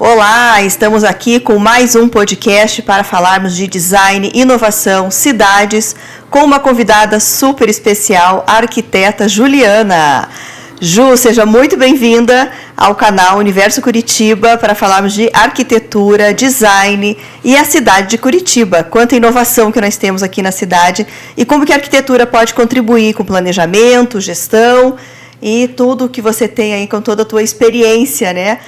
Olá, estamos aqui com mais um podcast para falarmos de design, inovação, cidades, com uma convidada super especial, a arquiteta Juliana. Ju, seja muito bem-vinda ao canal Universo Curitiba para falarmos de arquitetura, design e a cidade de Curitiba. Quanta inovação que nós temos aqui na cidade e como que a arquitetura pode contribuir com planejamento, gestão e tudo que você tem aí com toda a tua experiência, né?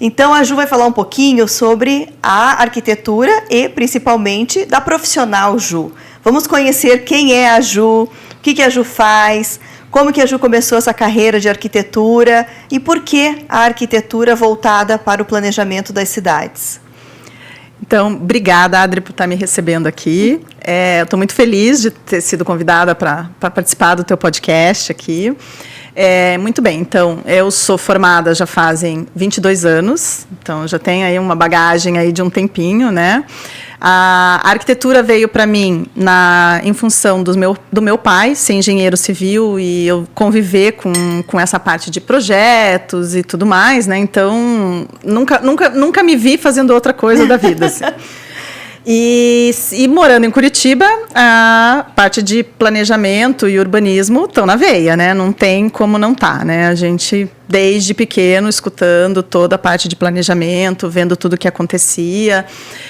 Então, a Ju vai falar um pouquinho sobre a arquitetura e, principalmente, da profissional Ju. Vamos conhecer quem é a Ju, o que a Ju faz, como que a Ju começou essa carreira de arquitetura e por que a arquitetura voltada para o planejamento das cidades. Então, obrigada, Adri, por estar me recebendo aqui. Estou muito feliz de ter sido convidada para participar do teu podcast aqui. Muito bem, então, eu sou formada já fazem 22 anos, então já tenho aí uma bagagem aí de um tempinho, né? A arquitetura veio para mim em função do meu pai ser engenheiro civil e eu conviver com essa parte de projetos e tudo mais, né? Então, nunca me vi fazendo outra coisa da vida, assim. E morando em Curitiba, a parte de planejamento e urbanismo estão na veia, né? Não tem como não estar, né? A gente, desde pequeno, escutando toda a parte de planejamento, vendo tudo o que acontecia.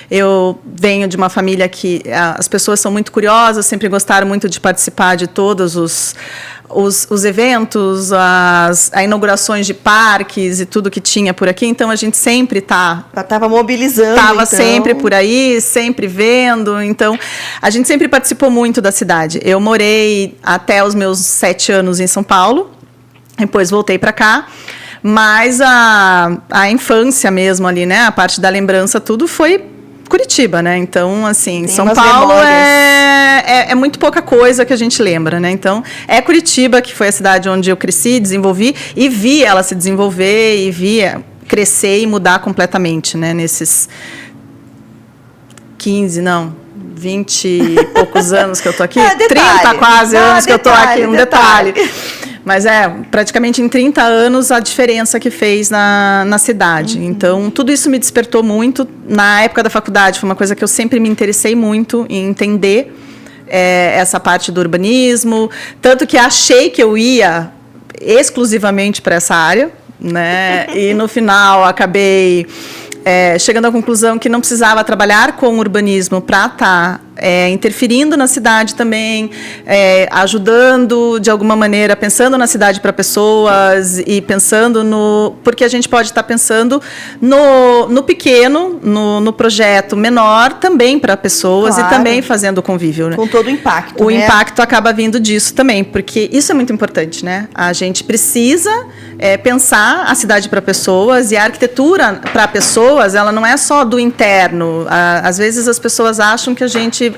Eu venho de uma família que as pessoas são muito curiosas, sempre gostaram muito de participar de todos os eventos, as inaugurações de parques e tudo que tinha por aqui. Então, a gente sempre estava mobilizando. Estava sempre por aí, sempre vendo. Então, a gente sempre participou muito da cidade. Eu morei até os meus 7 anos em São Paulo, depois voltei para cá. Mas a infância mesmo ali, né? A parte da lembrança, tudo foi Curitiba, né? Então, assim, São Paulo é muito pouca coisa que a gente lembra, né? Então, é Curitiba, que foi a cidade onde eu cresci, desenvolvi, e vi ela se desenvolver, e via crescer e mudar completamente, né? Nesses 20 e poucos anos que eu tô aqui. 30 quase anos que eu tô aqui, um detalhe. Mas praticamente em 30 anos a diferença que fez na cidade. Uhum. Então, tudo isso me despertou muito. Na época da faculdade, foi uma coisa que eu sempre me interessei muito em entender essa parte do urbanismo. Tanto que achei que eu ia exclusivamente para essa área, né? E no final acabei chegando à conclusão que não precisava trabalhar com urbanismo para estar interferindo na cidade também, ajudando de alguma maneira, pensando na cidade para pessoas e pensando porque a gente pode estar pensando no pequeno, no projeto menor também para pessoas, claro. E também fazendo o convívio. Né? Com todo o impacto. O impacto acaba vindo disso também, porque isso é muito importante, né? A gente precisa pensar a cidade para pessoas e a arquitetura para pessoas, ela não é só do interno. Às vezes as pessoas acham que a gente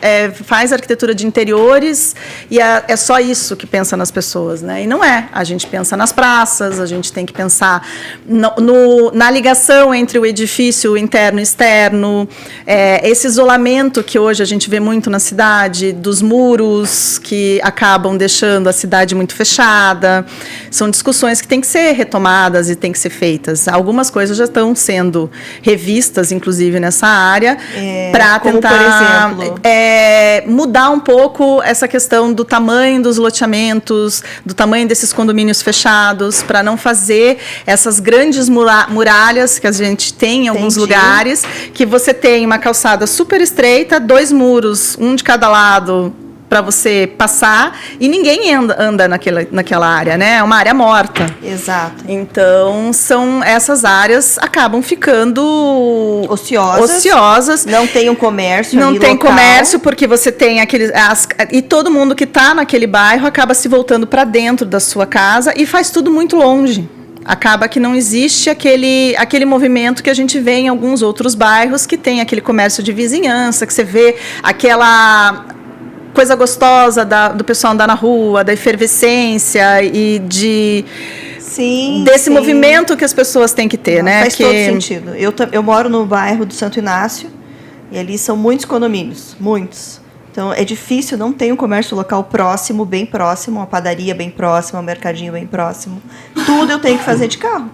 faz arquitetura de interiores e é só isso que pensa nas pessoas, né? E não é. A gente pensa nas praças, a gente tem que pensar na ligação entre o edifício interno e externo, esse isolamento que hoje a gente vê muito na cidade, dos muros que acabam deixando a cidade muito fechada. São discussões que têm que ser retomadas e têm que ser feitas. Algumas coisas já estão sendo revistas, inclusive, nessa área, para tentar, por exemplo, mudar um pouco essa questão do tamanho dos loteamentos, do tamanho desses condomínios fechados, para não fazer essas grandes muralhas que a gente tem em alguns lugares, que você tem uma calçada super estreita, 2 muros, um de cada lado, para você passar, e ninguém anda naquela área, né? É uma área morta. Exato. Então, essas áreas acabam ficando ociosas. Não tem um comércio. Não tem local. Comércio, porque você tem e todo mundo que está naquele bairro acaba se voltando para dentro da sua casa e faz tudo muito longe. Acaba que não existe aquele movimento que a gente vê em alguns outros bairros, que tem aquele comércio de vizinhança, que você vê aquela coisa gostosa do pessoal andar na rua, da efervescência e desse movimento que as pessoas têm que ter, né? Faz todo sentido. Eu moro no bairro do Santo Inácio e ali são muitos condomínios, muitos. Então é difícil, não tem um comércio local próximo, bem próximo, uma padaria bem próxima, um mercadinho bem próximo. Tudo eu tenho que fazer de carro.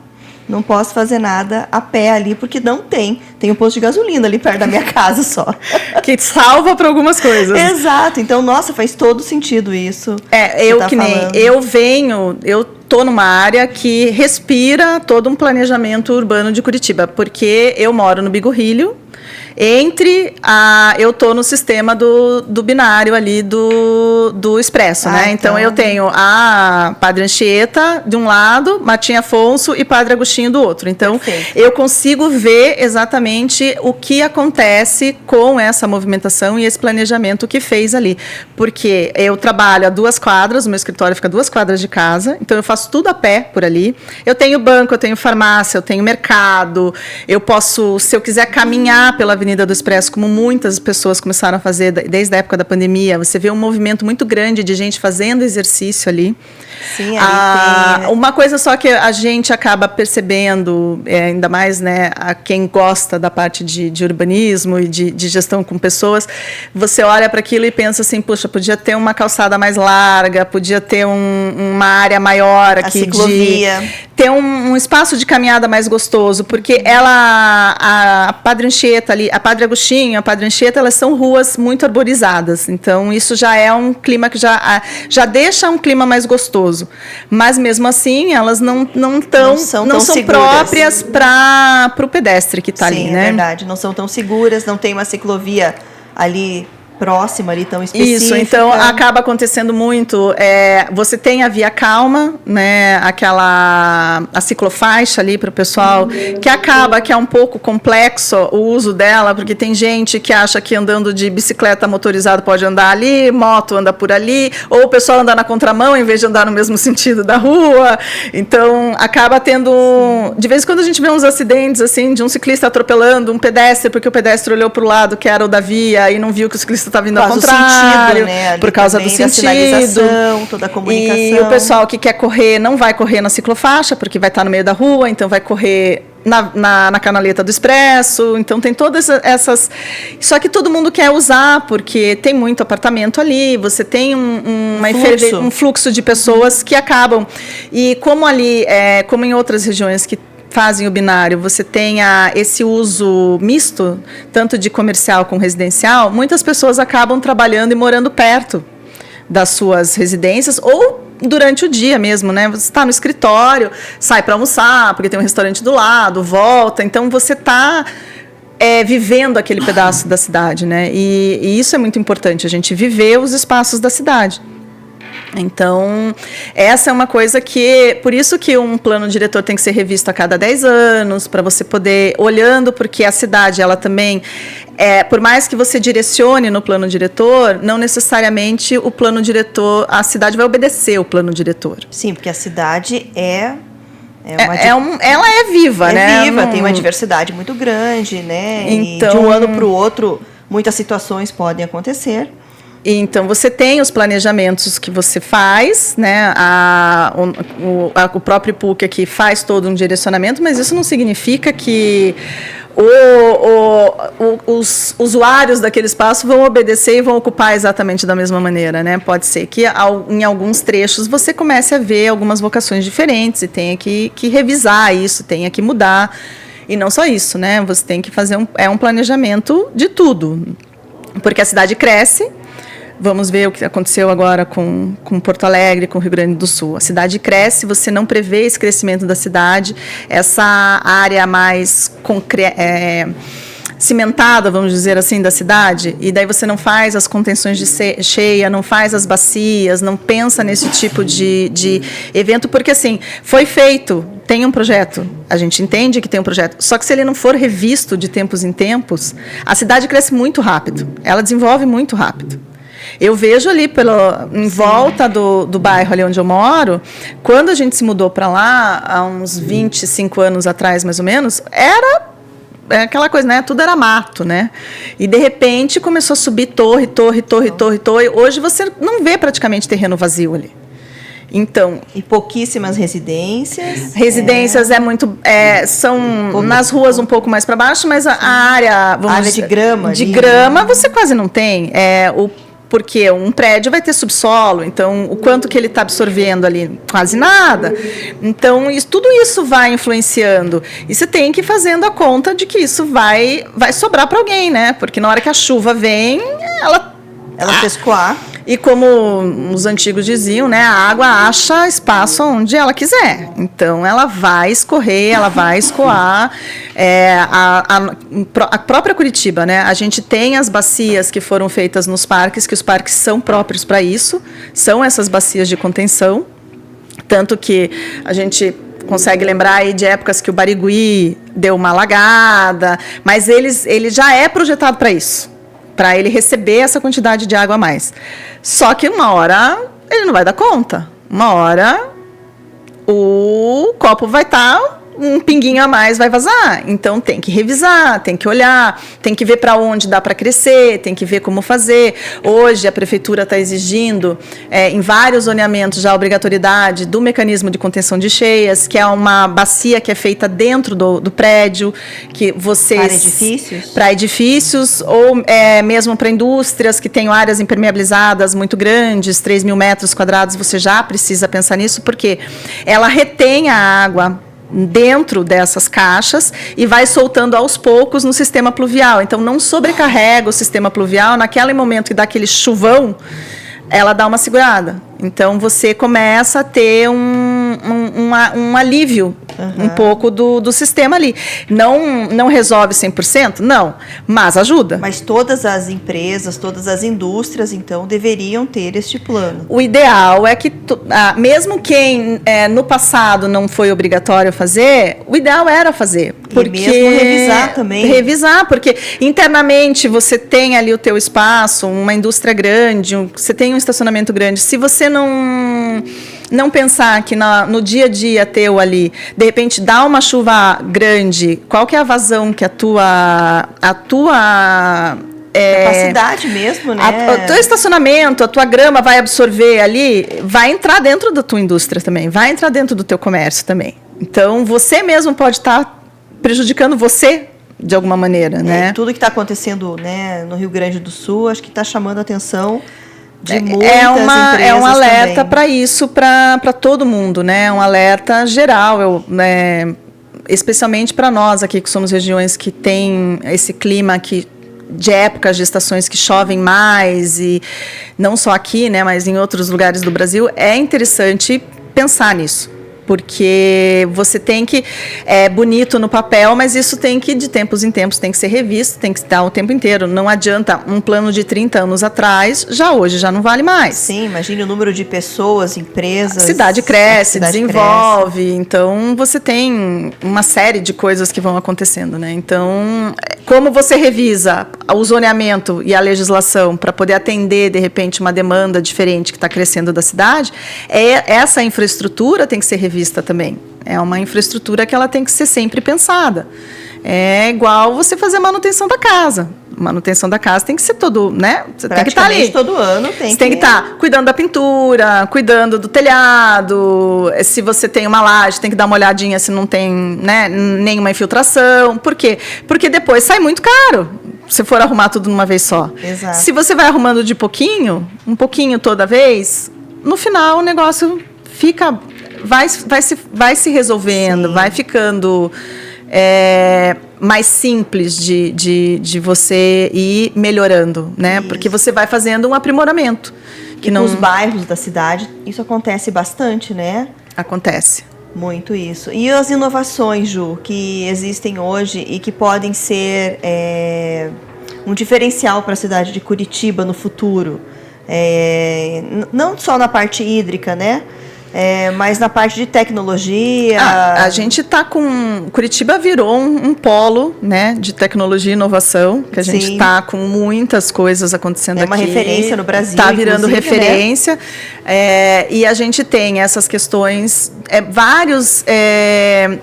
não posso fazer nada a pé ali, porque não tem. Tem um posto de gasolina ali perto da minha casa só. Que salva para algumas coisas. Exato. Então, nossa, faz todo sentido isso. Eu tô numa área que respira todo um planejamento urbano de Curitiba, porque eu moro no Bigorrilho. Eu tô no sistema do binário ali do Expresso, né? Então eu tenho a Padre Anchieta de um lado, Martim Afonso e Padre Agostinho do outro. Então eu consigo ver exatamente o que acontece com essa movimentação e esse planejamento que fez ali. Porque eu trabalho a 2 quadras, o meu escritório fica a 2 quadras de casa, então eu faço tudo a pé por ali. Eu tenho banco, eu tenho farmácia, eu tenho mercado, eu posso, se eu quiser caminhar pela Avenida do Expresso, como muitas pessoas começaram a fazer desde a época da pandemia, você vê um movimento muito grande de gente fazendo exercício ali. Sim, ali tem... Uma coisa só que a gente acaba percebendo, ainda mais, né, a quem gosta da parte de urbanismo e de gestão com pessoas, você olha para aquilo e pensa assim, puxa, podia ter uma calçada mais larga, podia ter uma área maior aqui, a ciclovia. Ter um espaço de caminhada mais gostoso, porque a Padre Anchieta ali, a Padre Agostinho, a Padre Anchieta, elas são ruas muito arborizadas, então isso já é um clima que já deixa um clima mais gostoso. Mas mesmo assim, elas não são próprias para o pedestre que está ali, né? Sim, é verdade. Não são tão seguras, não tem uma ciclovia ali próxima, ali tão específica. Isso, então acaba acontecendo muito. Você tem a via calma, né? A ciclofaixa ali para o pessoal, que é um pouco complexo o uso dela, porque tem gente que acha que andando de bicicleta motorizada pode andar ali, moto anda por ali, ou o pessoal anda na contramão em vez de andar no mesmo sentido da rua. Então acaba tendo. De vez em quando a gente vê uns acidentes assim, de um ciclista atropelando um pedestre, porque o pedestre olhou para o lado que era o da via e não viu que o ciclista está vindo ao contrário, sentido, né? por causa do sentido, sinalização, toda a comunicação. E o pessoal que quer correr não vai correr na ciclofaixa, porque vai estar no meio da rua, então vai correr na canaleta do Expresso. Então tem todas essas... Só que todo mundo quer usar, porque tem muito apartamento ali, você tem um fluxo de pessoas que acabam. E como ali, como em outras regiões que fazem o binário, você tem esse uso misto, tanto de comercial como residencial, muitas pessoas acabam trabalhando e morando perto das suas residências ou durante o dia mesmo, né? Você está no escritório, sai para almoçar, porque tem um restaurante do lado, volta, então você está vivendo aquele pedaço da cidade, né? E isso é muito importante, a gente viver os espaços da cidade. Então, essa é uma coisa por isso que um plano diretor tem que ser revisto a cada 10 anos, para você poder, olhando, porque a cidade, ela também, por mais que você direcione no plano diretor, não necessariamente o plano diretor, a cidade vai obedecer o plano diretor. Sim, porque a cidade ela é viva, né? É viva, tem uma diversidade muito grande, né? Então, e de um ano para o outro, muitas situações podem acontecer. Então, você tem os planejamentos que você faz, né? O próprio PUC aqui faz todo um direcionamento, mas isso não significa que os usuários daquele espaço vão obedecer e vão ocupar exatamente da mesma maneira, né? Pode ser que em alguns trechos você comece a ver algumas vocações diferentes e tenha que revisar isso, tenha que mudar. E não só isso, né? Você tem que fazer um planejamento de tudo, porque a cidade cresce. Vamos ver o que aconteceu agora com Porto Alegre, com o Rio Grande do Sul. A cidade cresce, você não prevê esse crescimento da cidade, essa área mais cimentada, vamos dizer assim, da cidade, e daí você não faz as contenções de cheia, não faz as bacias, não pensa nesse tipo de evento, porque assim, foi feito, tem um projeto, a gente entende que tem um projeto, só que se ele não for revisto de tempos em tempos, a cidade cresce muito rápido, ela desenvolve muito rápido. Eu vejo ali em volta do bairro ali onde eu moro, quando a gente se mudou para lá, há uns 25 anos atrás, mais ou menos, era aquela coisa, né? Tudo era mato, né? E, de repente, começou a subir torre. Hoje você não vê praticamente terreno vazio ali. Então, e pouquíssimas residências. Residências são nas ruas um pouco mais para baixo, mas a área, área de grama. De grama você quase não tem. Porque um prédio vai ter subsolo, então o quanto que ele está absorvendo ali? Quase nada. Então, tudo isso vai influenciando. E você tem que ir fazendo a conta de que isso vai sobrar para alguém, né? Porque na hora que a chuva vem, ela fez escoar. E como os antigos diziam, né, a água acha espaço onde ela quiser. Então, ela vai escorrer, ela vai escoar. A própria Curitiba, né, a gente tem as bacias que foram feitas nos parques, que os parques são próprios para isso, são essas bacias de contenção. Tanto que a gente consegue lembrar aí de épocas que o Barigui deu uma alagada, mas ele já é projetado para isso, para ele receber essa quantidade de água a mais. Só que uma hora ele não vai dar conta. Uma hora o copo vai estar um pinguinho a mais, vai vazar. Então tem que revisar, tem que olhar, tem que ver para onde dá para crescer, tem que ver como fazer. Hoje a prefeitura está exigindo em vários zoneamentos já a obrigatoriedade do mecanismo de contenção de cheias, que é uma bacia que é feita dentro do prédio, que vocês... Para edifícios? Para edifícios, ou mesmo para indústrias que têm áreas impermeabilizadas muito grandes, 3.000 metros quadrados, você já precisa pensar nisso, porque ela retém a água dentro dessas caixas e vai soltando aos poucos no sistema pluvial. Então, não sobrecarrega o sistema pluvial. Naquele momento que dá aquele chuvão, ela dá uma segurada. Então, você começa a ter um alívio um pouco do sistema ali. Não resolve 100%? Não, mas ajuda. Mas todas as empresas, todas as indústrias, então, deveriam ter este plano. O ideal é que, mesmo quem no passado não foi obrigatório fazer, o ideal era fazer. Porque, e mesmo revisar também. Revisar, porque internamente você tem ali o teu espaço, uma indústria grande, você tem um estacionamento grande. Se você não pensar que no dia a dia teu ali, de repente dá uma chuva grande, qual que é a vazão que a tua capacidade mesmo, né? O teu estacionamento, a tua grama vai absorver ali, vai entrar dentro da tua indústria também, vai entrar dentro do teu comércio também. Então, você mesmo pode estar prejudicando você de alguma maneira, né? Tudo que está acontecendo, né, no Rio Grande do Sul, acho que está chamando a atenção de muitas empresas. É um alerta para isso, para todo mundo, né? Um alerta geral, especialmente para nós aqui, que somos regiões que tem esse clima aqui de épocas, de estações que chovem mais, e não só aqui, né, mas em outros lugares do Brasil. É interessante pensar nisso, porque você tem que... É bonito no papel, mas isso tem que, de tempos em tempos, tem que ser revisto, tem que estar o tempo inteiro. Não adianta um plano de 30 anos atrás, hoje já não vale mais. Sim, imagine o número de pessoas, empresas... A cidade cresce, desenvolve, então você tem uma série de coisas que vão acontecendo, né? Então, como você revisa o zoneamento e a legislação para poder atender, de repente, uma demanda diferente que está crescendo da cidade, essa infraestrutura tem que ser revista também. É uma infraestrutura que ela tem que ser sempre pensada. É igual você fazer manutenção da casa. Manutenção da casa tem que ser todo, né? Você tem que estar ali. Todo ano você tem que estar cuidando da pintura, cuidando do telhado. Se você tem uma laje, tem que dar uma olhadinha se não tem, né, nenhuma infiltração. Por quê? Porque depois sai muito caro se for arrumar tudo numa vez só. Exato. Se você vai arrumando de pouquinho, um pouquinho toda vez, no final o negócio fica... Vai se resolvendo, sim, vai ficando mais simples de você ir melhorando, né? Isso. Porque você vai fazendo um aprimoramento. Nos bairros da cidade, isso acontece bastante, né? Acontece. Muito isso. E as inovações, Ju, que existem hoje e que podem ser um diferencial para a cidade de Curitiba no futuro? Não só na parte hídrica, né? Mas na parte de tecnologia... A gente está com... Curitiba virou um polo, né, de tecnologia e inovação, que a gente está com muitas coisas acontecendo aqui. É uma referência no Brasil, está virando referência. Né? E a gente tem essas questões, vários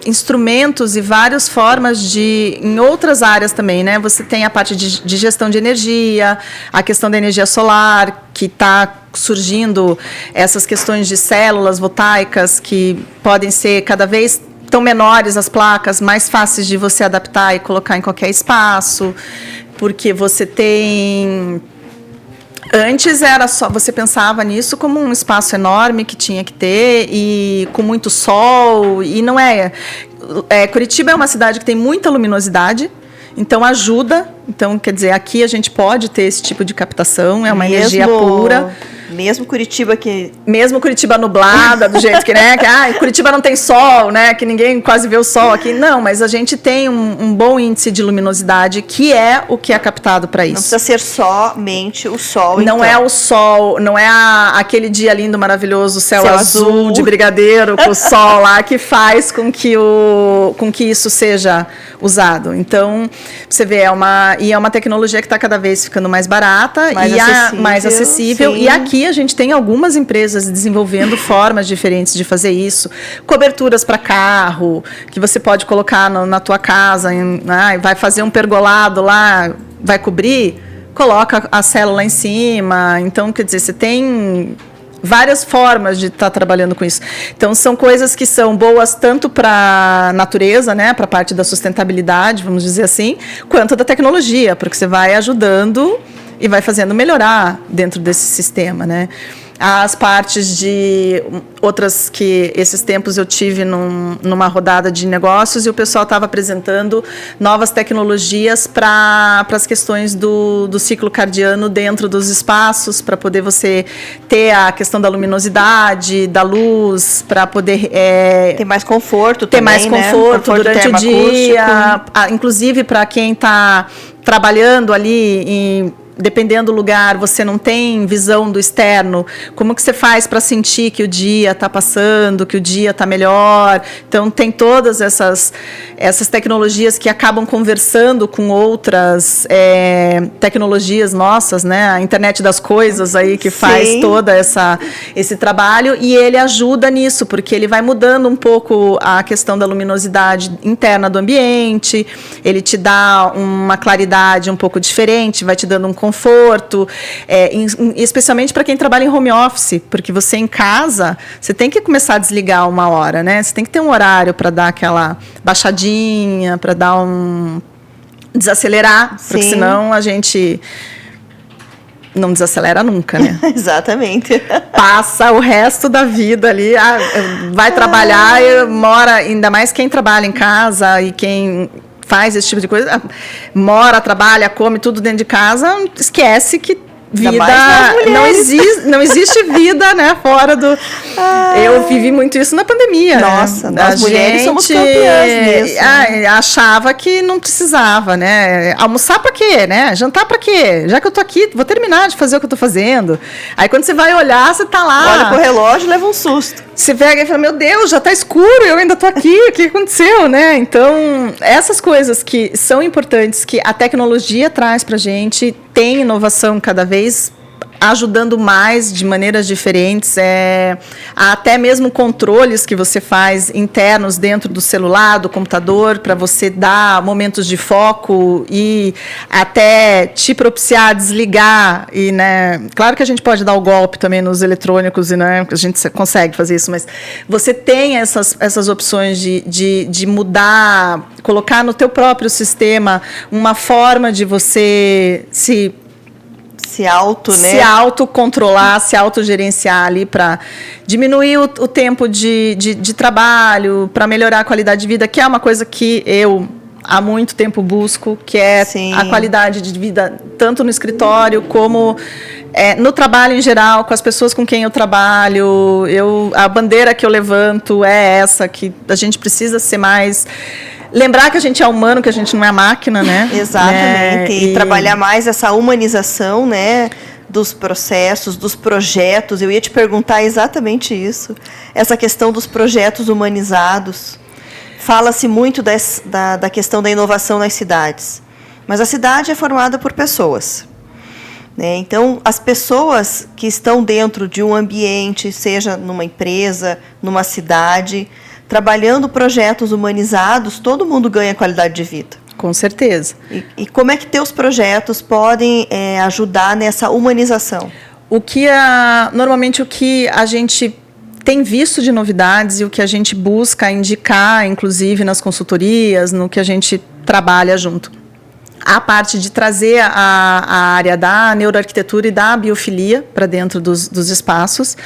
instrumentos e várias formas em outras áreas também, né? Você tem a parte de gestão de energia, a questão da energia solar, que está surgindo essas questões de células voltaicas que podem ser cada vez tão menores as placas, mais fáceis de você adaptar e colocar em qualquer espaço, porque você tem Antes era só, você pensava nisso como um espaço enorme que tinha que ter e com muito sol, e não é. Curitiba é uma cidade que tem muita luminosidade, então ajuda. Então, quer dizer, aqui a gente pode ter esse tipo de captação, é uma energia pura. Mesmo Curitiba que... Mesmo Curitiba nublada, do jeito que, né? Curitiba não tem sol, né? Que ninguém quase vê o sol aqui. Não, mas a gente tem um bom índice de luminosidade, que é o que é captado para isso. Não precisa ser somente o sol, Não é o sol, não é aquele dia lindo, maravilhoso, céu azul de brigadeiro, com o sol lá, que faz com que isso seja usado. Então, você vê, é uma tecnologia que está cada vez ficando mais barata, mais acessível. Sim. E aqui a gente tem algumas empresas desenvolvendo formas diferentes de fazer isso. Coberturas para carro, que você pode colocar na tua casa, vai fazer um pergolado lá, vai cobrir, coloca a célula em cima. Então, quer dizer, você tem várias formas de estar trabalhando com isso. Então, são coisas que são boas tanto para a natureza, né, para a parte da sustentabilidade, vamos dizer assim, quanto da tecnologia, porque você vai ajudando e vai fazendo melhorar dentro desse sistema, né? As partes de outras que esses tempos eu tive numa rodada de negócios e o pessoal estava apresentando novas tecnologias para as questões do ciclo cardiano dentro dos espaços, para poder você ter a questão da luminosidade, da luz, para poder ter mais conforto ter também, mais conforto, né? Durante o dia, inclusive para quem está trabalhando ali dependendo do lugar, você não tem visão do externo, como que você faz para sentir que o dia está passando, que o dia está melhor? Então, tem todas essas tecnologias que acabam conversando com outras tecnologias nossas, né? A internet das coisas aí que faz toda esse trabalho, e ele ajuda nisso, porque ele vai mudando um pouco a questão da luminosidade interna do ambiente, ele te dá uma claridade um pouco diferente, vai te dando um conforto, especialmente para quem trabalha em home office, porque você em casa, você tem que começar a desligar uma hora, né? Você tem que ter um horário para dar aquela baixadinha, para dar desacelerar, porque senão a gente não desacelera nunca, né? Exatamente. Passa o resto da vida ali, vai trabalhar, mora, ainda mais quem trabalha em casa e quem faz esse tipo de coisa, mora, trabalha, come tudo dentro de casa, esquece que vida não existe vida, né, fora do... Eu vivi muito isso na pandemia. Nossa, né? Nós mulheres somos campeãs nisso. Achava que não precisava, né? Almoçar pra quê, né? Jantar pra quê? Já que eu tô aqui, vou terminar de fazer o que eu tô fazendo. Aí quando você vai olhar, você tá lá... Olha pro relógio e leva um susto. Você pega e fala, meu Deus, já tá escuro, eu ainda tô aqui, o que aconteceu, né? Então, essas coisas que são importantes, que a tecnologia traz pra gente, tem inovação cada vez ajudando mais de maneiras diferentes, até mesmo controles que você faz internos dentro do celular, do computador, para você dar momentos de foco e até te propiciar desligar, e, né, claro que a gente pode dar o golpe também nos eletrônicos, e, né, a gente consegue fazer isso, mas você tem essas opções de mudar, colocar no teu próprio sistema uma forma de você se autocontrolar, se autogerenciar ali para diminuir o tempo de trabalho, para melhorar a qualidade de vida, que é uma coisa que eu há muito tempo busco, que é a qualidade de vida, tanto no escritório como no trabalho em geral, com as pessoas com quem eu trabalho. A bandeira que eu levanto é essa, que a gente precisa ser mais... Lembrar que a gente é humano, que a gente não é máquina, né? Exatamente. E trabalhar mais essa humanização, né, dos processos, dos projetos. Eu ia te perguntar exatamente isso. Essa questão dos projetos humanizados. Fala-se muito da questão da inovação nas cidades. Mas a cidade é formada por pessoas, né? Então, as pessoas que estão dentro de um ambiente, seja numa empresa, numa cidade... Trabalhando projetos humanizados, todo mundo ganha qualidade de vida. Com certeza. E como é que teus projetos podem ajudar nessa humanização? Normalmente o que a gente tem visto de novidades e o que a gente busca indicar, inclusive nas consultorias, no que a gente trabalha junto. a parte de trazer a área da neuroarquitetura e da biofilia para dentro dos espaços,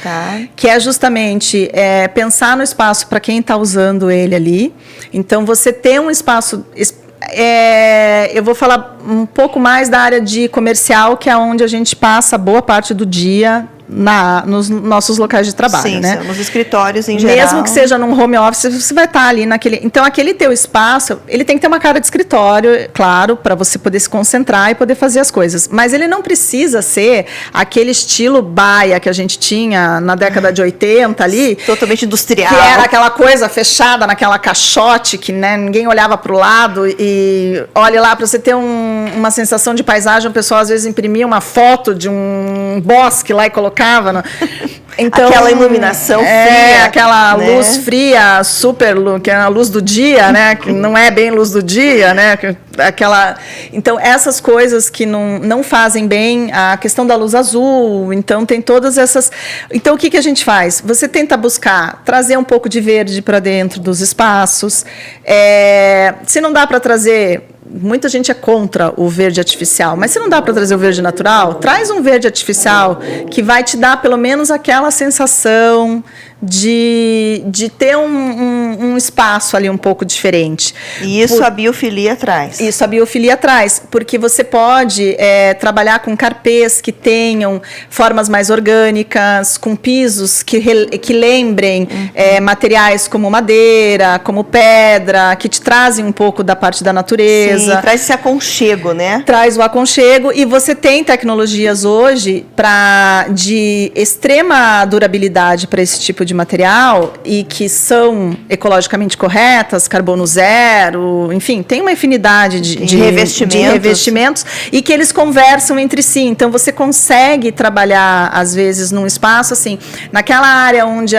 que é justamente pensar no espaço para quem está usando ele ali. Então, você ter um espaço... eu vou falar um pouco mais da área de comercial, que é onde a gente passa boa parte do dia nos nossos locais de trabalho. Sim, né? Nos escritórios em geral. Mesmo que seja num home office, você vai estar ali naquele... Então, aquele teu espaço, ele tem que ter uma cara de escritório, claro, para você poder se concentrar e poder fazer as coisas. Mas ele não precisa ser aquele estilo baia que a gente tinha na década de 80 ali. Totalmente industrial. Que era aquela coisa fechada naquela caixote, que né, ninguém olhava para o lado. E olha lá, para você ter uma sensação de paisagem, o pessoal às vezes imprimia uma foto de um bosque lá e colocava. Então, aquela iluminação fria, aquela luz fria, super luz, que é a luz do dia, né? Que não é bem luz do dia, né? Então, essas coisas que não fazem bem, a questão da luz azul, então tem todas essas... Então, o que a gente faz? Você tenta buscar trazer um pouco de verde para dentro dos espaços. Se não dá para trazer... Muita gente é contra o verde artificial, mas se não dá para trazer o verde natural, traz um verde artificial que vai te dar pelo menos aquela sensação de ter um espaço ali um pouco diferente. E isso a biofilia traz. Isso a biofilia traz, porque você pode trabalhar com carpês que tenham formas mais orgânicas, com pisos que lembrem materiais como madeira, como pedra, que te trazem um pouco da parte da natureza. Sim, traz esse aconchego, né? Traz o aconchego, e você tem tecnologias hoje de extrema durabilidade para esse tipo de material e que são ecologicamente corretas, carbono zero, enfim, tem uma infinidade de revestimentos e que eles conversam entre si. Então, você consegue trabalhar, às vezes, num espaço, assim, naquela área onde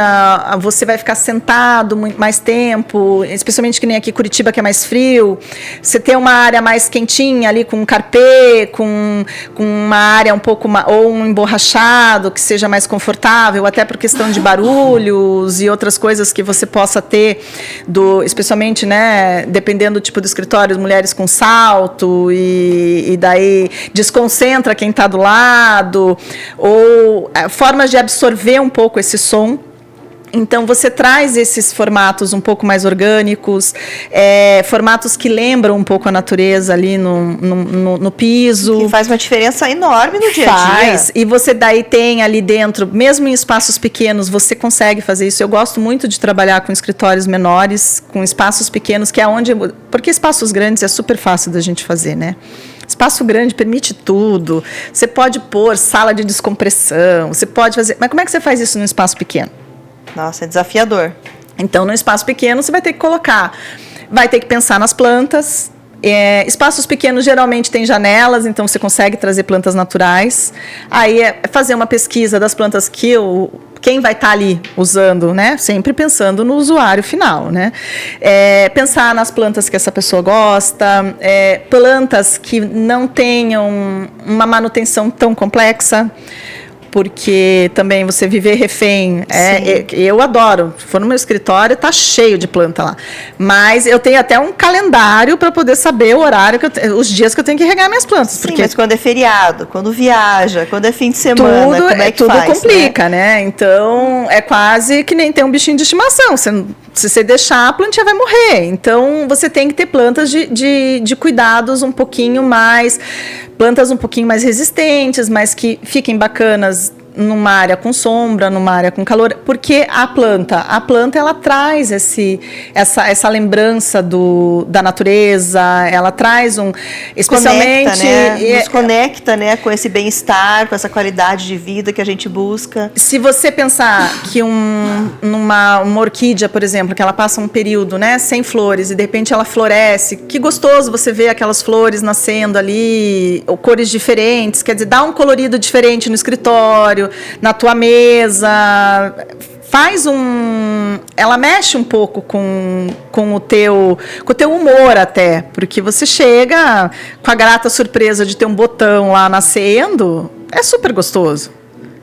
você vai ficar sentado muito mais tempo, especialmente que nem aqui Curitiba, que é mais frio, você tem uma área mais quentinha ali com um carpê, com uma área um pouco ou um emborrachado que seja mais confortável, até por questão de barulhos e outras coisas que você possa ter, especialmente, né, dependendo do tipo do escritório, mulheres com salto e daí desconcentra quem está do lado, ou formas de absorver um pouco esse som. Então, você traz esses formatos um pouco mais orgânicos, formatos que lembram um pouco a natureza ali no piso. Que faz uma diferença enorme no dia a dia. Faz. E você daí tem ali dentro, mesmo em espaços pequenos, você consegue fazer isso. Eu gosto muito de trabalhar com escritórios menores, com espaços pequenos, que é onde... Porque espaços grandes é super fácil da gente fazer, né? Espaço grande permite tudo. Você pode pôr sala de descompressão, você pode fazer... Mas como é que você faz isso num espaço pequeno? Nossa, é desafiador. Então, no espaço pequeno, você vai ter que vai ter que pensar nas plantas. Espaços pequenos geralmente têm janelas, então você consegue trazer plantas naturais. Aí fazer uma pesquisa das plantas que quem vai estar ali usando, né? Sempre pensando no usuário final, né? Pensar nas plantas que essa pessoa gosta, plantas que não tenham uma manutenção tão complexa, porque também você viver refém, eu adoro. Se for no meu escritório, tá cheio de planta lá. Mas eu tenho até um calendário para poder saber o horário, os dias que eu tenho que regar minhas plantas. Sim, mas quando é feriado, quando viaja, quando é fim de semana, como é que tudo faz? Tudo complica, né? Então, é quase que nem ter um bichinho de estimação. Se você deixar, a plantinha vai morrer. Então, você tem que ter plantas de cuidados um pouquinho mais... Plantas um pouquinho mais resistentes, mas que fiquem bacanas numa área com sombra, numa área com calor, porque a planta ela traz essa lembrança da natureza, ela traz especialmente nos conecta, né, com esse bem-estar, com essa qualidade de vida que a gente busca. Se você pensar que uma orquídea, por exemplo, que ela passa um período, né, sem flores e de repente ela floresce, que gostoso você ver aquelas flores nascendo ali, ou cores diferentes, quer dizer, dá um colorido diferente no escritório, na tua mesa, ela mexe um pouco com o teu humor até, porque você chega com a grata surpresa de ter um botão lá nascendo, é super gostoso.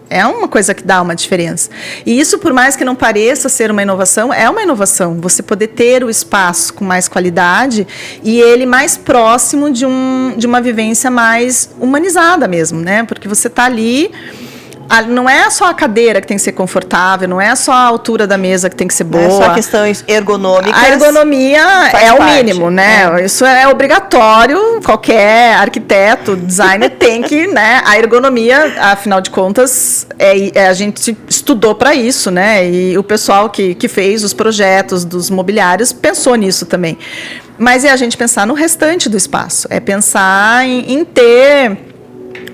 É uma coisa que dá uma diferença. E isso, por mais que não pareça ser uma inovação, é uma inovação. Você poder ter o espaço com mais qualidade e ele mais próximo de uma vivência mais humanizada mesmo, né? Porque você está ali... Não é só a cadeira que tem que ser confortável, não é só a altura da mesa que tem que ser boa. Não é só questões ergonômicas. A ergonomia é o mínimo, né? Isso é obrigatório, qualquer arquiteto, designer tem que, né? A ergonomia, afinal de contas, a gente estudou para isso, né? E o pessoal que fez os projetos dos mobiliários pensou nisso também. Mas é a gente pensar no restante do espaço, é pensar em ter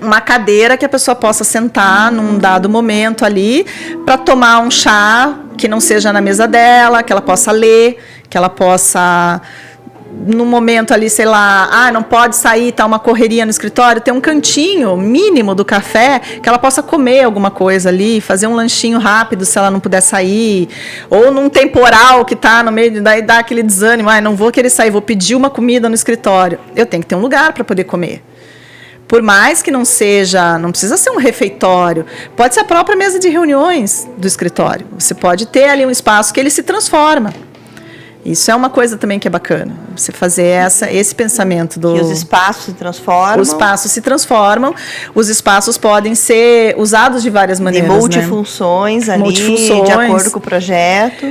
uma cadeira que a pessoa possa sentar num dado momento ali para tomar um chá que não seja na mesa dela, que ela possa ler, que ela possa, no momento ali, sei lá, não pode sair, tá uma correria no escritório, ter um cantinho mínimo do café que ela possa comer alguma coisa ali, fazer um lanchinho rápido se ela não puder sair, ou num temporal que tá no meio, daí dá aquele desânimo, não vou querer sair, vou pedir uma comida no escritório. Eu tenho que ter um lugar para poder comer. Por mais que não precisa ser um refeitório, pode ser a própria mesa de reuniões do escritório. Você pode ter ali um espaço que ele se transforma. Isso é uma coisa também que é bacana. Você fazer esse pensamento do... Que os espaços se transformam. Os espaços se transformam. Os espaços podem ser usados de várias maneiras. De multifunções, né? Ali, de acordo com o projeto.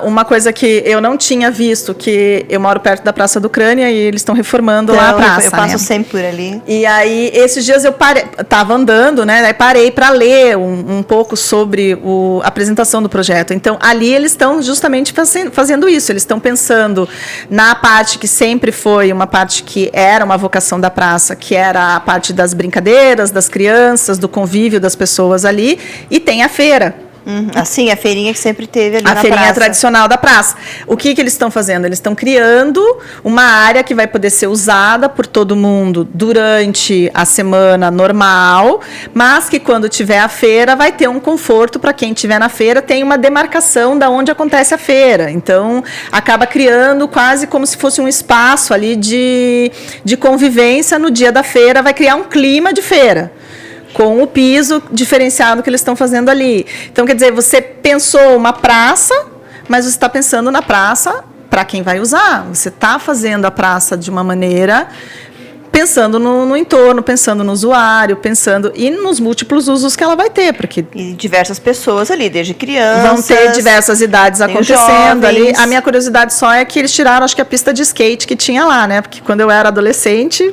Uma coisa que eu não tinha visto, que eu moro perto da Praça do Ucrânia e eles estão reformando lá a praça. Eu passo sempre por ali. E aí, esses dias eu estava andando, né? Aí parei para ler um pouco sobre a apresentação do projeto. Então, ali eles estão justamente fazendo isso. Eles estão pensando na parte que sempre foi uma parte que era uma vocação da praça, que era a parte das brincadeiras, das crianças, do convívio das pessoas ali, e tem a feira. Assim, a feirinha que sempre teve ali na praça. A feirinha tradicional da praça. O que eles estão fazendo? Eles estão criando uma área que vai poder ser usada por todo mundo durante a semana normal, mas que quando tiver a feira vai ter um conforto para quem estiver na feira, tem uma demarcação da onde acontece a feira. Então, acaba criando quase como se fosse um espaço ali de convivência no dia da feira, vai criar um clima de feira, com o piso diferenciado que eles estão fazendo ali. Então, quer dizer, você pensou uma praça, mas você está pensando na praça para quem vai usar. Você está fazendo a praça de uma maneira, pensando no entorno, pensando no usuário, pensando e nos múltiplos usos que ela vai ter. Porque e diversas pessoas ali, desde crianças... Vão ter diversas idades acontecendo ali. A minha curiosidade só é que eles tiraram, acho que a pista de skate que tinha lá, né? Porque quando eu era adolescente,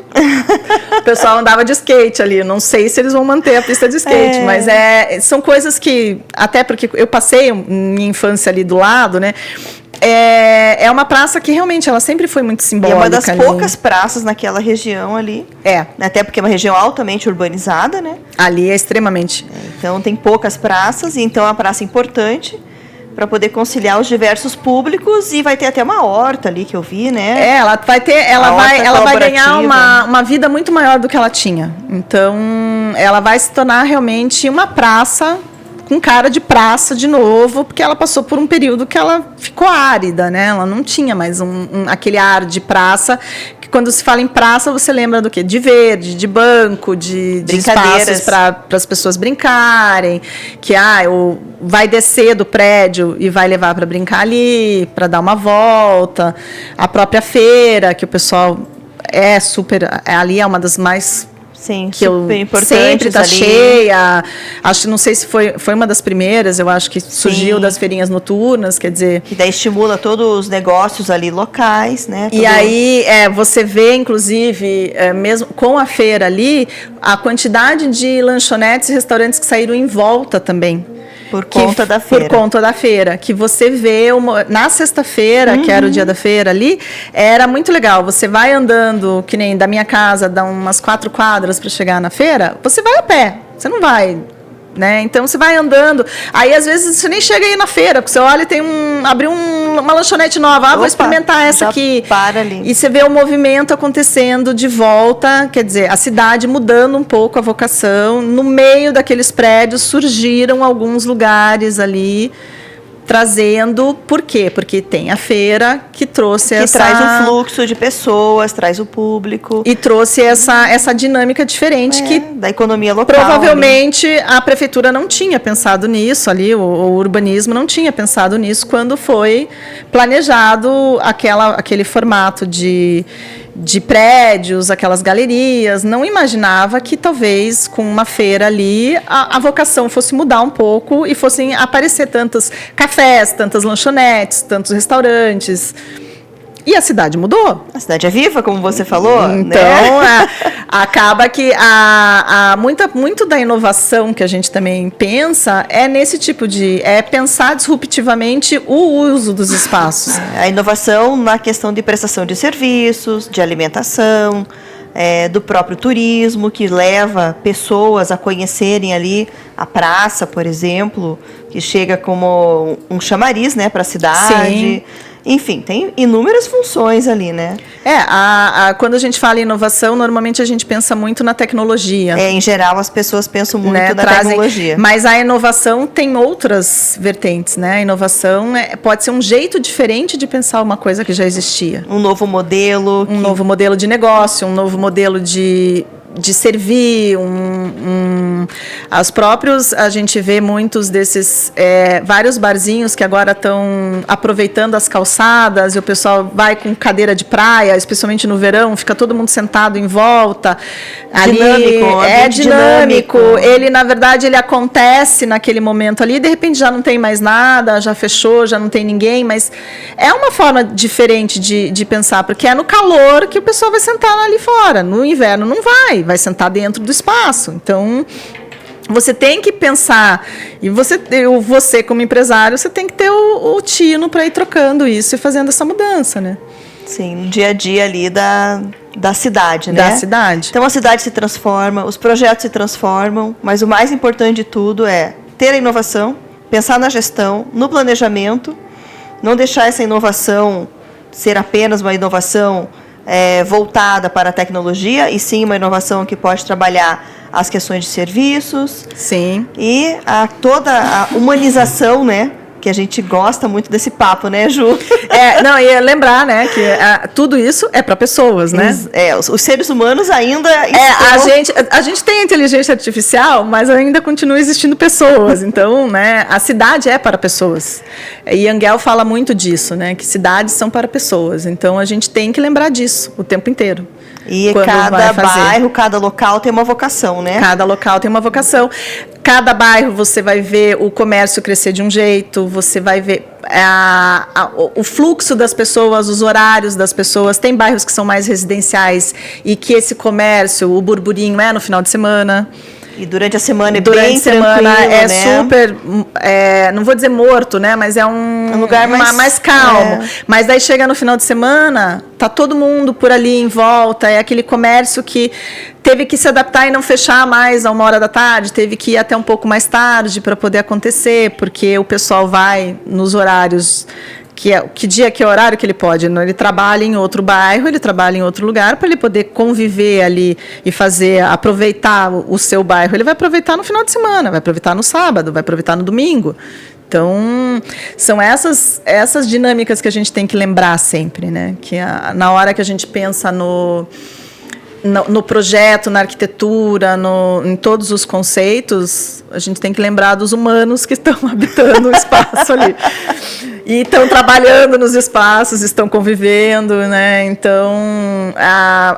o pessoal andava de skate ali. Não sei se eles vão manter a pista de skate, mas são coisas que... Até porque eu passei minha infância ali do lado, né? É uma praça que realmente ela sempre foi muito simbólica. E é uma das poucas praças naquela região ali. Até porque é uma região altamente urbanizada, né? Ali é extremamente. Então tem poucas praças, e então é uma praça importante para poder conciliar os diversos públicos, e vai ter até uma horta ali que eu vi, né? Ela vai ganhar uma vida muito maior do que ela tinha. Então ela vai se tornar realmente uma praça com cara de praça de novo, porque ela passou por um período que ela ficou árida, né? Ela não tinha mais aquele ar de praça, que quando se fala em praça, você lembra do quê? De verde, de banco, de espaços para as pessoas brincarem, que vai descer do prédio e vai levar para brincar ali, para dar uma volta. A própria feira, que o pessoal ali é uma das mais... Sim, que super importante. Sempre está cheia. Não sei se foi uma das primeiras, eu acho que surgiu das feirinhas noturnas, quer dizer... Que daí estimula todos os negócios ali locais, né? E aí você vê, inclusive, mesmo com a feira ali, a quantidade de lanchonetes e restaurantes que saíram em volta também. Por conta da feira. Por conta da feira. Que você vê na sexta-feira, que era o dia da feira ali, era muito legal. Você vai andando, que nem da minha casa, dá umas 4 quadras para chegar na feira, você vai a pé. Você não vai... Né? Então você vai andando, aí às vezes você nem chega aí na feira, porque você olha e tem abriu uma lanchonete nova, vou experimentar essa aqui. Para ali. E você vê o movimento acontecendo de volta, quer dizer, a cidade mudando um pouco a vocação. No meio daqueles prédios surgiram alguns lugares ali trazendo, por quê? Porque tem a feira que trouxe que traz um fluxo de pessoas, traz o público. E trouxe essa dinâmica diferente que da economia local. Provavelmente a prefeitura não tinha pensado nisso ali, o urbanismo não tinha pensado nisso quando foi planejado aquele formato de prédios, aquelas galerias, não imaginava que talvez com uma feira ali a vocação fosse mudar um pouco e fossem aparecer tantos cafés, tantas lanchonetes, tantos restaurantes. E a cidade mudou. A cidade é viva, como você falou. Então, né? Acaba que muito da inovação que a gente também pensa é nesse tipo é pensar disruptivamente o uso dos espaços. A inovação na questão de prestação de serviços, de alimentação, do próprio turismo, que leva pessoas a conhecerem ali a praça, por exemplo, que chega como um chamariz, né, para a cidade. Sim. Enfim, tem inúmeras funções ali, né? Quando a gente fala em inovação, normalmente a gente pensa muito na tecnologia. Em geral, as pessoas pensam muito na tecnologia. Mas a inovação tem outras vertentes, né? A inovação pode ser um jeito diferente de pensar uma coisa que já existia. Um novo modelo. Novo modelo de negócio, um novo modelo de servir, as próprios, a gente vê muitos desses, vários barzinhos que agora estão aproveitando as calçadas e o pessoal vai com cadeira de praia, especialmente no verão, fica todo mundo sentado em volta. Dinâmico, é dinâmico. Ele, na verdade, ele acontece naquele momento ali, de repente já não tem mais nada, já fechou, já não tem ninguém, mas é uma forma diferente de pensar, porque é no calor que o pessoal vai sentar ali fora, no inverno não vai sentar dentro do espaço. Então, você tem que pensar, e você como empresário, você tem que ter o tino para ir trocando isso e fazendo essa mudança, né? Sim, no dia a dia ali da cidade, né? Da cidade. Então, a cidade se transforma, os projetos se transformam, mas o mais importante de tudo é ter a inovação, pensar na gestão, no planejamento, não deixar essa inovação ser apenas uma inovação voltada para a tecnologia, e sim uma inovação que pode trabalhar as questões de serviços. Sim. E toda a humanização, né? Que a gente gosta muito desse papo, né, Ju? Não, e lembrar, né, que tudo isso é para pessoas, né? Os seres humanos ainda a gente tem inteligência artificial, mas ainda continua existindo pessoas. Então, né, a cidade é para pessoas. E Yangel fala muito disso, né, que cidades são para pessoas. Então, a gente tem que lembrar disso o tempo inteiro. E cada bairro, cada local tem uma vocação, né? Cada local tem uma vocação. Cada bairro você vai ver o comércio crescer de um jeito, você vai ver o fluxo das pessoas, os horários das pessoas. Tem bairros que são mais residenciais e que esse comércio, o burburinho no final de semana. E durante a semana bem tranquilo, né? Super, não vou dizer morto, né? Mas é um lugar mais calmo. Mas daí chega no final de semana, tá todo mundo por ali em volta, é aquele comércio que teve que se adaptar e não fechar mais a 1h da tarde, teve que ir até um pouco mais tarde para poder acontecer, porque o pessoal vai nos horários que dia, que horário que ele pode. Ele trabalha em outro bairro, ele trabalha em outro lugar, para ele poder conviver ali e aproveitar o seu bairro. Ele vai aproveitar no final de semana, vai aproveitar no sábado, vai aproveitar no domingo. Então, são essas dinâmicas que a gente tem que lembrar sempre, né? Que na hora que a gente pensa no projeto, na arquitetura, em todos os conceitos, a gente tem que lembrar dos humanos que estão habitando o espaço ali. E estão trabalhando nos espaços, estão convivendo, né? Então,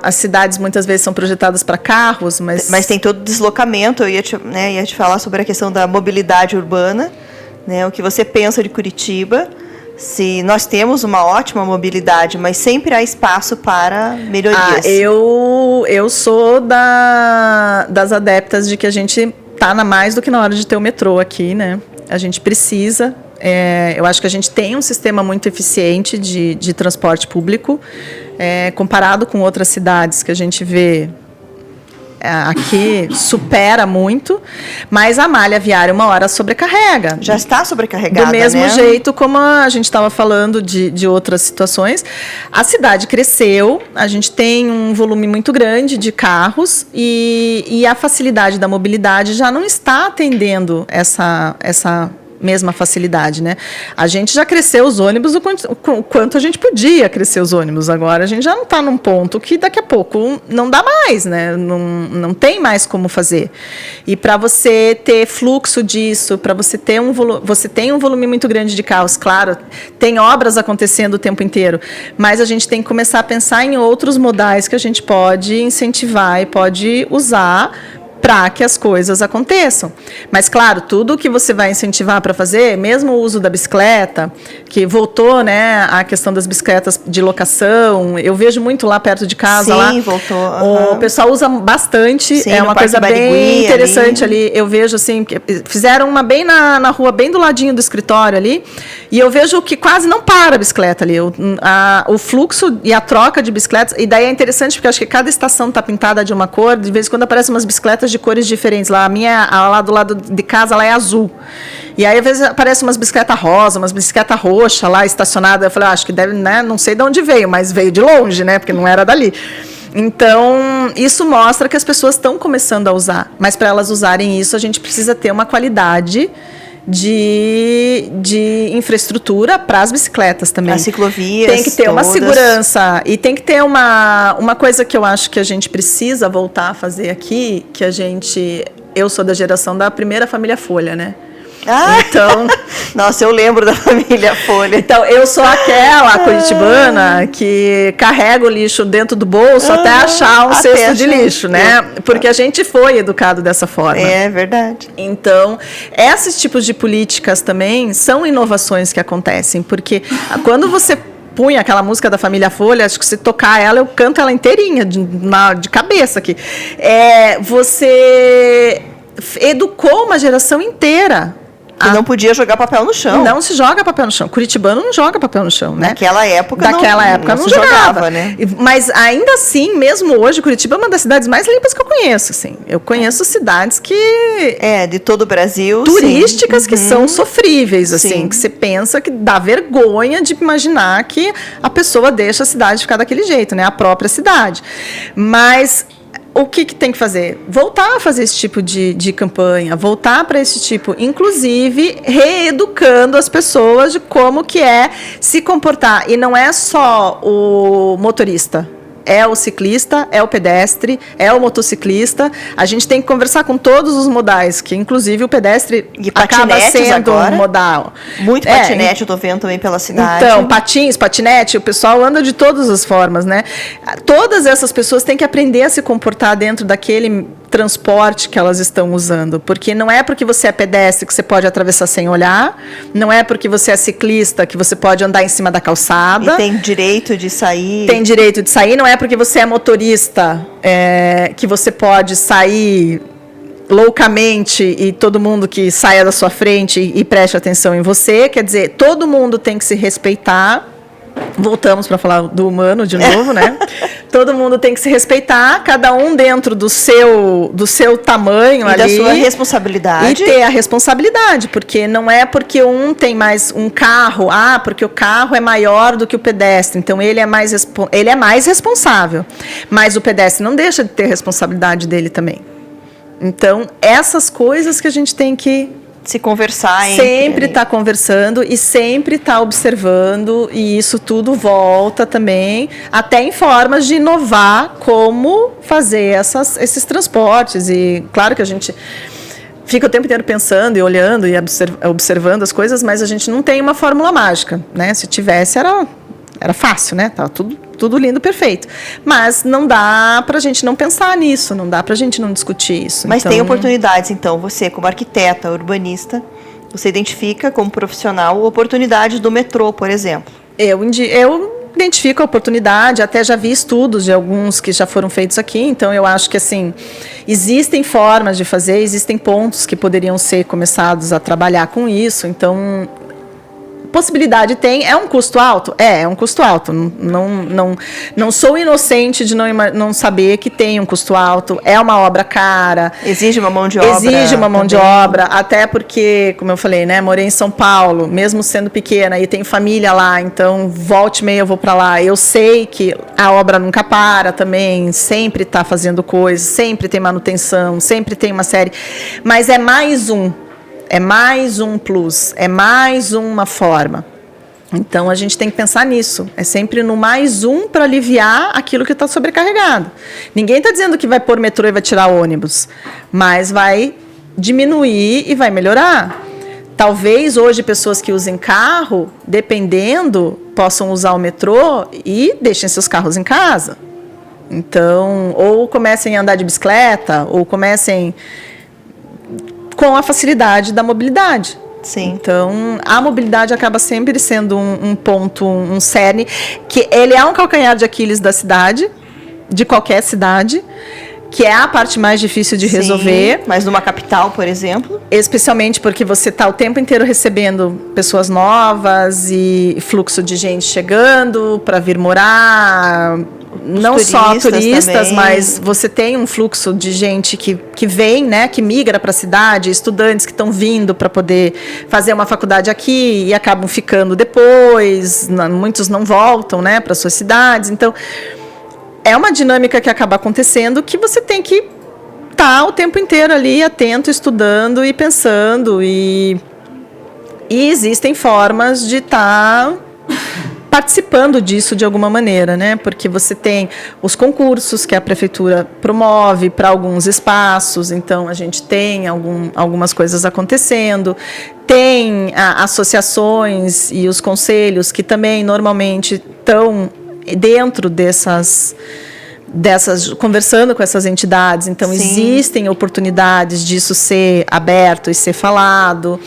as cidades muitas vezes são projetadas para carros, mas tem todo o deslocamento. Eu ia te falar sobre a questão da mobilidade urbana, né? O que você pensa de Curitiba? Se nós temos uma ótima mobilidade, mas sempre há espaço para melhorias. Eu sou das adeptas de que a gente está mais do que na hora de ter o metrô aqui, né? A gente precisa. Eu acho que a gente tem um sistema muito eficiente de transporte público, comparado com outras cidades que a gente vê aqui, supera muito, mas a malha viária uma hora sobrecarrega. Já está sobrecarregada, do mesmo né? jeito como a gente estava falando de outras situações. A cidade cresceu, a gente tem um volume muito grande de carros e a facilidade da mobilidade já não está atendendo essa mesma facilidade, né? A gente já cresceu os ônibus o quanto a gente podia crescer os ônibus. Agora a gente já não está num ponto que daqui a pouco não dá mais, né? Não tem mais como fazer. E para você ter fluxo disso, para você ter você tem um volume muito grande de carros, claro, tem obras acontecendo o tempo inteiro, mas a gente tem que começar a pensar em outros modais que a gente pode incentivar e pode usar para que as coisas aconteçam. Mas, claro, tudo que você vai incentivar para fazer, mesmo o uso da bicicleta, que voltou, né, a questão das bicicletas de locação, eu vejo muito lá perto de casa. Sim, lá, voltou. O pessoal usa bastante, Sim, é uma coisa bem Barigui, interessante ali. Eu vejo, assim, que fizeram uma bem na rua, bem do ladinho do escritório ali, e eu vejo que quase não para a bicicleta ali. O fluxo e a troca de bicicletas, e daí é interessante porque eu acho que cada estação está pintada de uma cor, de vez em quando aparecem umas bicicletas de cores diferentes. Lá, a minha, lá do lado de casa, ela é azul. E aí, às vezes, aparecem umas bicicletas rosa, umas bicicletas roxa lá, estacionada. Eu falei, acho que deve, né? Não sei de onde veio, mas veio de longe, né? Porque não era dali. Então, isso mostra que as pessoas estão começando a usar. Mas, para elas usarem isso, a gente precisa ter uma qualidade de infraestrutura para as bicicletas também. As ciclovias. Tem que ter uma segurança e tem que ter uma coisa que eu acho que a gente precisa voltar a fazer aqui, que eu sou da geração da primeira família Folha, né? Ah, então, nossa, eu lembro da família Folha. Então, eu sou aquela curitibana que carrega o lixo dentro do bolso até achar um cesto de lixo, né? Porque a gente foi educado dessa forma. É verdade. Então, esses tipos de políticas também são inovações que acontecem, porque quando você punha aquela música da família Folha, acho que se tocar ela, eu canto ela inteirinha, de cabeça aqui. Você educou uma geração inteira. Que não podia jogar papel no chão. Não se joga papel no chão. Curitibano não joga papel no chão, né? Naquela época não jogava, né? Mas ainda assim, mesmo hoje, Curitiba é uma das cidades mais limpas que eu conheço, assim. Eu conheço cidades que... de todo o Brasil, turísticas, sim. Que são sofríveis, assim. Sim. Que você pensa que dá vergonha de imaginar que a pessoa deixa a cidade ficar daquele jeito, né? A própria cidade. Mas... o que tem que fazer? Voltar a fazer esse tipo de campanha, voltar para esse tipo, inclusive reeducando as pessoas de como que é se comportar. E não é só o motorista. É o ciclista, é o pedestre, é o motociclista. A gente tem que conversar com todos os modais, que inclusive o pedestre acaba sendo agora, um modal. Muito patinete eu tô vendo também pela cidade. Então, patinete, o pessoal anda de todas as formas, né? Todas essas pessoas têm que aprender a se comportar dentro daquele transporte que elas estão usando, porque não é porque você é pedestre que você pode atravessar sem olhar, não é porque você é ciclista que você pode andar em cima da calçada. E tem direito de sair. Tem direito de sair, não é porque você é motorista que você pode sair loucamente e todo mundo que saia da sua frente e preste atenção em você. Quer dizer, todo mundo tem que se respeitar. Voltamos para falar do humano de novo, né? Todo mundo tem que se respeitar, cada um dentro do seu tamanho e ali. Da sua responsabilidade. E ter a responsabilidade, porque não é porque um tem mais um carro, porque o carro é maior do que o pedestre, então ele é mais responsável. Mas o pedestre não deixa de ter responsabilidade dele também. Então, essas coisas que a gente tem que se conversar sempre está conversando e sempre está observando, e isso tudo volta também até em formas de inovar como fazer esses transportes. E claro que a gente fica o tempo inteiro pensando e olhando e observando as coisas, mas a gente não tem uma fórmula mágica, né? Se tivesse era fácil, né? Tava tudo lindo, perfeito. Mas não dá para a gente não pensar nisso, não dá para a gente não discutir isso. Mas tem oportunidades, então, você como arquiteta, urbanista, você identifica como profissional oportunidades do metrô, por exemplo? Eu identifico a oportunidade, até já vi estudos de alguns que já foram feitos aqui, então eu acho que assim, existem formas de fazer, existem pontos que poderiam ser começados a trabalhar com isso, então... possibilidade tem. É um custo alto? É um custo alto. Não sou inocente de não saber que tem um custo alto. É uma obra cara. Exige uma mão de obra. Exige uma mão de obra, até porque, como eu falei, né, morei em São Paulo, mesmo sendo pequena, e tenho família lá, então volte e meia eu vou para lá. Eu sei que a obra nunca para também, sempre está fazendo coisas, sempre tem manutenção, sempre tem uma série, mas é mais um. é mais um plus, é mais uma forma. Então, a gente tem que pensar nisso. É sempre no mais um para aliviar aquilo que está sobrecarregado. Ninguém está dizendo que vai pôr metrô e vai tirar ônibus, mas vai diminuir e vai melhorar. Talvez hoje pessoas que usem carro, dependendo, possam usar o metrô e deixem seus carros em casa. Então, ou comecem a andar de bicicleta, ou comecem com a facilidade da mobilidade. Sim. Então, a mobilidade acaba sempre sendo um ponto, um cerne, que ele é um calcanhar de Aquiles da cidade, de qualquer cidade, que é a parte mais difícil de resolver. Sim, mas numa capital, por exemplo. Especialmente porque você está o tempo inteiro recebendo pessoas novas e fluxo de gente chegando para vir morar. Não só turistas, mas você tem um fluxo de gente que vem, né, que migra para a cidade, estudantes que estão vindo para poder fazer uma faculdade aqui e acabam ficando depois, muitos não voltam, né, para suas cidades. Então, é uma dinâmica que acaba acontecendo que você tem que estar o tempo inteiro ali atento, estudando e pensando. E existem formas de estar participando disso de alguma maneira, né? Porque você tem os concursos que a prefeitura promove para alguns espaços, então a gente tem algumas coisas acontecendo, tem associações e os conselhos que também normalmente estão dentro dessas conversando com essas entidades, então Sim. existem oportunidades disso ser aberto e ser falado.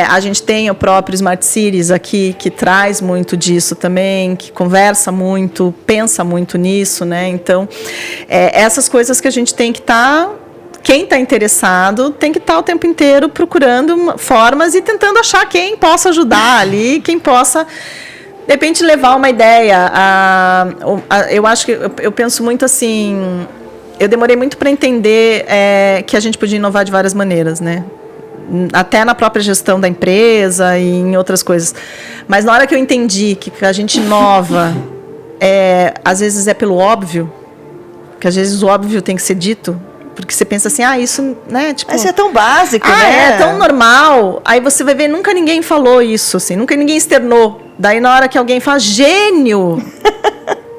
A gente tem o próprio Smart Cities aqui, que traz muito disso também, que conversa muito, pensa muito nisso, né? Então, essas coisas que a gente tem que estar... Quem está interessado tem que estar o tempo inteiro procurando formas e tentando achar quem possa ajudar ali, quem possa... De repente, levar uma ideia. Eu acho que eu penso muito assim. Eu demorei muito para entender que a gente podia inovar de várias maneiras, né? Até na própria gestão da empresa e em outras coisas. Mas na hora que eu entendi que a gente inova, às vezes é pelo óbvio, que às vezes o óbvio tem que ser dito. Porque você pensa assim, isso, né? Tipo, isso é tão básico, né? É tão normal. Aí você vai ver, nunca ninguém falou isso, assim, nunca ninguém externou. Daí na hora que alguém fala, gênio!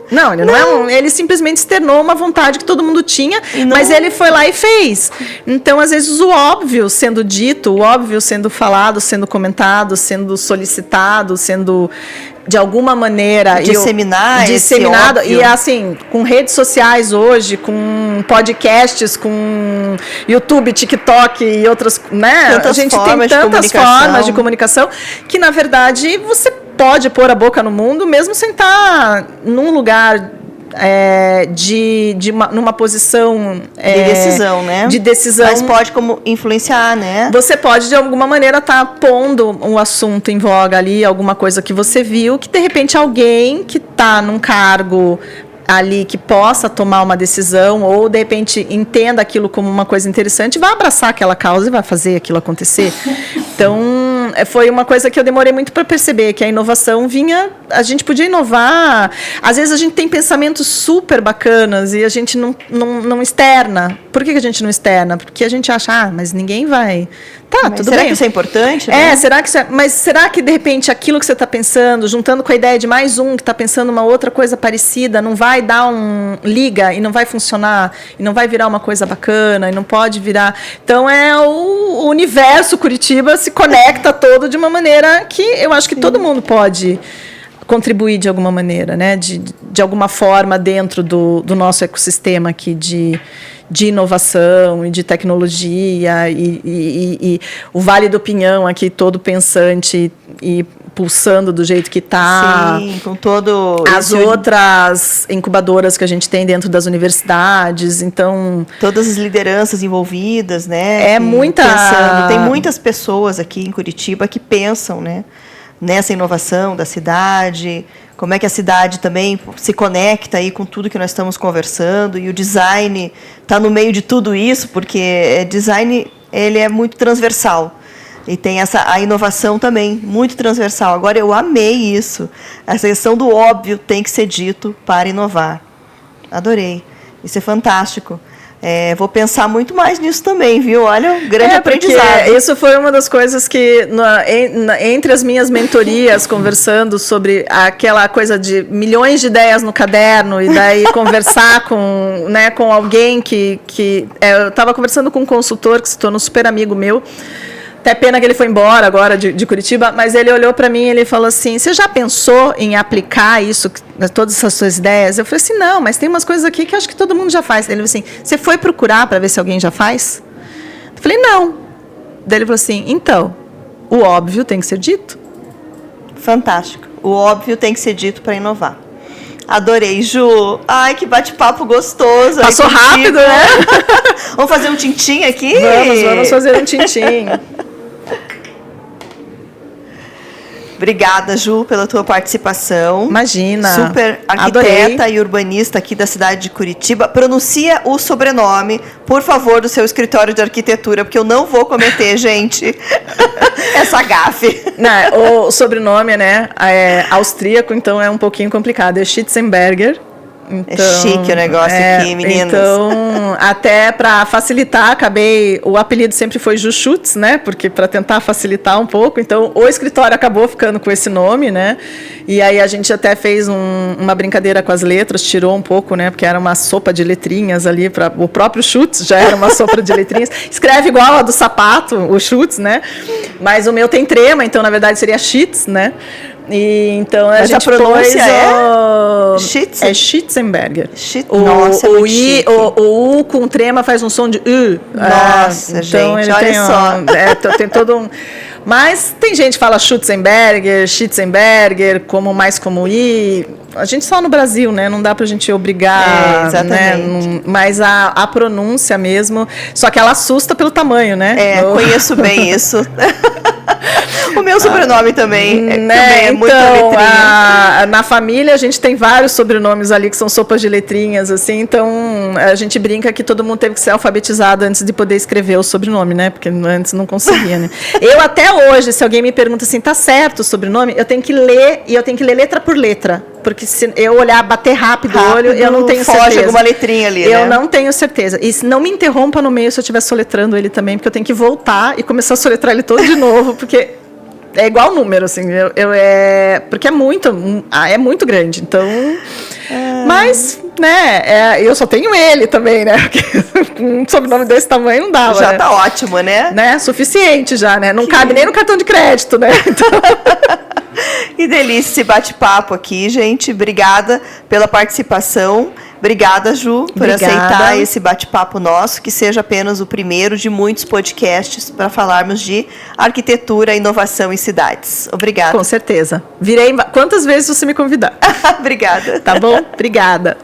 Não, ele não ele simplesmente externou uma vontade que todo mundo tinha, mas ele foi lá e fez. Então, às vezes, o óbvio sendo dito, o óbvio sendo falado, sendo comentado, sendo solicitado, sendo de alguma maneira disseminado e assim, com redes sociais hoje, com podcasts, com YouTube, TikTok e outras, né? A gente tem tantas formas de comunicação que, na verdade, você pode pôr a boca no mundo mesmo sem estar num lugar numa posição de decisão, né? De decisão. Mas pode como influenciar, né? Você pode, de alguma maneira, estar pondo um assunto em voga ali, alguma coisa que você viu, que de repente alguém que está num cargo ali que possa tomar uma decisão ou de repente entenda aquilo como uma coisa interessante, vai abraçar aquela causa e vai fazer aquilo acontecer. Então, foi uma coisa que eu demorei muito para perceber, que a inovação vinha, a gente podia inovar, às vezes a gente tem pensamentos super bacanas e a gente não externa. Por que a gente não externa? Porque a gente acha, mas ninguém vai... Tá, mas tudo será bem. Que isso é importante? Né? Mas será que de repente aquilo que você está pensando, juntando com a ideia de mais um que está pensando uma outra coisa parecida, não vai dar liga e não vai funcionar, e não vai virar uma coisa bacana, e não pode virar... Então, o universo Curitiba se conecta todo de uma maneira que eu acho que todo mundo pode contribuir de alguma maneira, né? De alguma forma dentro do nosso ecossistema aqui de inovação e de tecnologia e o Vale do Pinhão aqui todo pensante e pulsando do jeito que está. Sim, com todo... As outras incubadoras que a gente tem dentro das universidades, então... Todas as lideranças envolvidas, né? Tem muitas pessoas aqui em Curitiba que pensam, né? Nessa inovação da cidade, como é que a cidade também se conecta aí com tudo que nós estamos conversando, e o design está no meio de tudo isso, porque design ele é muito transversal, e tem a inovação também, muito transversal. Agora, eu amei isso, essa questão do óbvio tem que ser dito para inovar. Adorei, isso é fantástico. Vou pensar muito mais nisso também, viu? Olha, um grande aprendizado. Isso foi uma das coisas que, entre as minhas mentorias, conversando sobre aquela coisa de milhões de ideias no caderno, e daí conversar com alguém que eu estava conversando com um consultor que se tornou super amigo meu. Até pena que ele foi embora agora de Curitiba, mas ele olhou para mim e ele falou assim, você já pensou em aplicar isso, todas essas suas ideias? Eu falei assim, não, mas tem umas coisas aqui que acho que todo mundo já faz. Ele falou assim, você foi procurar para ver se alguém já faz? Eu falei, não. Daí ele falou assim, então, o óbvio tem que ser dito. Fantástico. O óbvio tem que ser dito para inovar. Adorei, Ju. Ai, que bate-papo gostoso. Passou rápido, né? Vamos fazer um tintim aqui? Vamos fazer um tintim. Obrigada, Ju, pela tua participação. Imagina. Super arquiteta e urbanista aqui da cidade de Curitiba. Pronuncia o sobrenome, por favor, do seu escritório de arquitetura, porque eu não vou cometer, gente, essa gafe. Não, o sobrenome, né, é austríaco, então é um pouquinho complicado. É Schitzenberger. Então, é chique o negócio aqui, meninas. Então, até para facilitar, o apelido sempre foi Ju Schutz, né? Porque para tentar facilitar um pouco, então o escritório acabou ficando com esse nome, né? E aí a gente até fez uma brincadeira com as letras, tirou um pouco, né? Porque era uma sopa de letrinhas ali, o próprio Schutz já era uma sopa de letrinhas. Escreve igual a do sapato, o Schutz, né? Mas o meu tem trema, então na verdade seria Schitz, né? E então a gente pronúncia é Schitzenberger. Nossa, o U com trema faz um som de U. Nossa, então gente, ele olha só. Tem todo um. Mas tem gente que fala Schitzenberger, mais como I. A gente só no Brasil, né? Não dá pra gente obrigar, exatamente. Né? Mas a pronúncia mesmo. Só que ela assusta pelo tamanho, né? Conheço bem isso. O meu sobrenome também, né? também é então, muita letrinha. Na família a gente tem vários sobrenomes ali que são sopas de letrinhas, assim, então a gente brinca que todo mundo teve que ser alfabetizado antes de poder escrever o sobrenome, né? Porque antes não conseguia, né? Eu até hoje, se alguém me pergunta assim, tá certo o sobrenome, eu tenho que ler, e eu tenho que ler letra por letra. Porque se eu olhar, bater rápido o olho, eu não tenho certeza. Foge alguma letrinha ali, Eu não tenho certeza. E se não me interrompa no meio se eu estiver soletrando ele também, porque eu tenho que voltar e começar a soletrar ele todo de novo, porque é igual número, assim. Porque é muito grande. Então. Mas, né, eu só tenho ele também, né? Porque um sobrenome desse tamanho não dava. Já né? tá ótimo, né? Suficiente já, né? Não cabe nem no cartão de crédito, né? Então... Que delícia esse bate-papo aqui, gente. Obrigada pela participação. Obrigada, Ju, por aceitar esse bate-papo nosso, que seja apenas o primeiro de muitos podcasts para falarmos de arquitetura e inovação em cidades. Obrigada. Com certeza. Virei quantas vezes você me convidar. Obrigada. Tá bom? Obrigada.